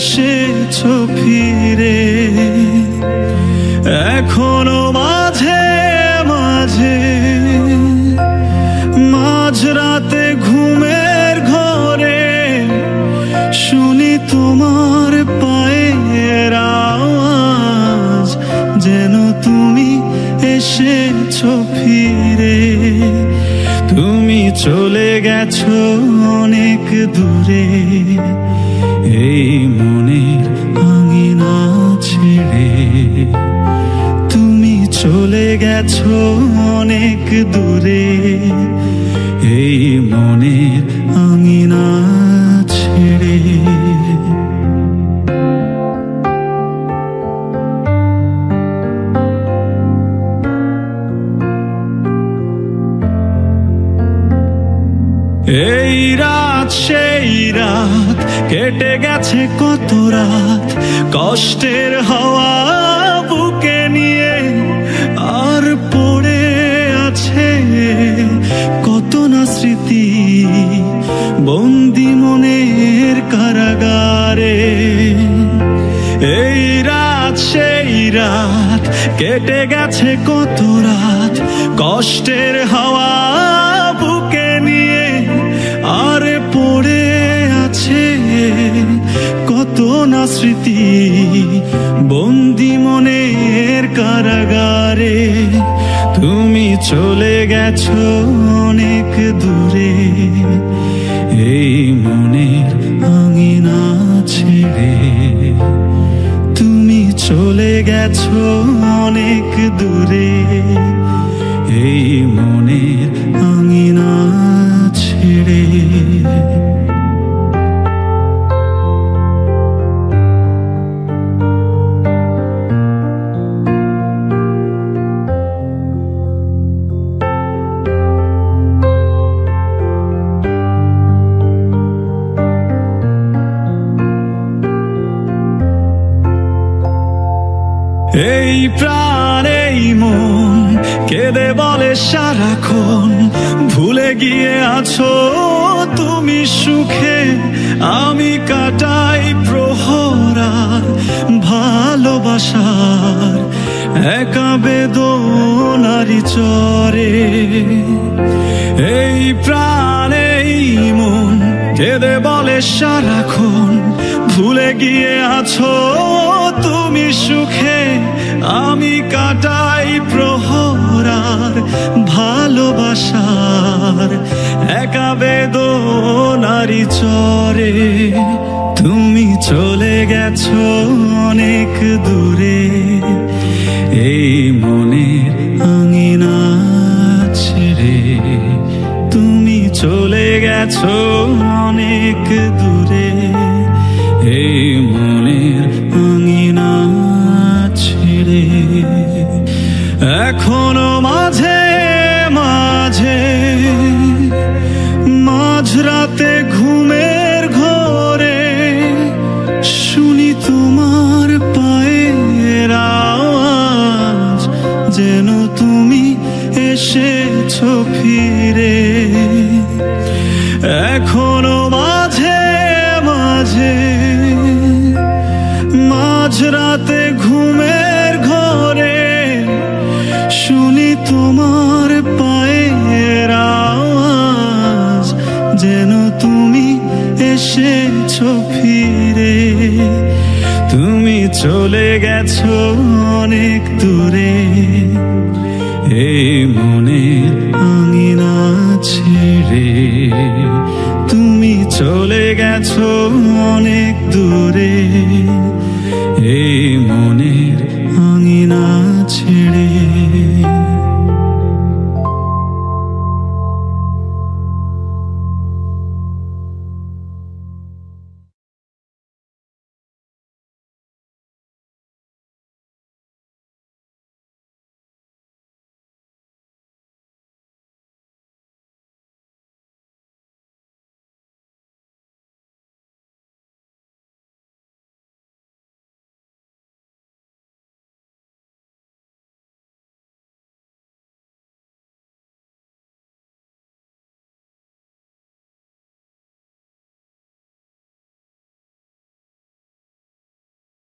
এসেছো ফিরে। এখনো মাঝে মাঝে মাঝরাতে ঘুমের ঘরে শুনি তোমার পায়ের আওয়াজ, যেন তুমি এসেছো ফিরে। তুমি চলে গেছো অনেক দূরে, এই মনের আঙিনা ছেড়ে। তুমি চলে গেছো অনেক দূরে, এই মনের আঙিনা ছেড়ে। এই রাত সেই রাত, কেটে গেছে কত রাত কষ্টের হাওয়া বুকে নিয়ে। আর পড়ে আছে কত না স্মৃতি বন্দি মনের কারাগারে। এই রাত সেই রাত, কেটে গেছে কত রাত কষ্টের হাওয়া বুকে নিয়ে। আর পড়ে আছে কত না স্মৃতি বন্দি মনের কারাগারে। তুমি চলে গেছো অনেক দূরে, এই মনের আঙিনা ছেড়ে। তুমি চলে গেছো অনেক দূরে, এই মনের আঙিনা ছেড়ে। এই প্রাণ এই মন কেঁদে বলে সারাক্ষণ, ভুলে গিয়ে আছো তুমি সুখে। আমি কাটাই প্রহরার ভালোবাসার একা বেদনারি চরে। এই প্রাণ এই মন কেঁদে বলে সারাক্ষণ, ভুলে গিয়ে আছো তুমি সুখে। আমি কাটাই প্রহরার ভালোবাসার একা বেদনারি চরে। তুমি চলে গেছো অনেক দূরে, এই মনের আঙিনা ছেড়ে। তুমি চলে গেছো অনেক দূরে, এই মনের আঙিনা ছেড়ে। এখনো মাঝে মাঝে মাঝরাতে ঘুমের ঘরে শুনি তোমার পায়ের আওয়াজ, যেন তুমি এসেছো ফিরে। এখনো মাঝে মাঝে মাঝরাতে ঘুমের ঘরে শুনি তোমার পায়ের আওয়াজ, যেন তুমি এসেছো ফিরে। তুমি চলে গেছো অনেক দূরে, এই মনের আঙিনা ছেড়ে। তুমি চলে গেছো অনেক দূরে, এই মনের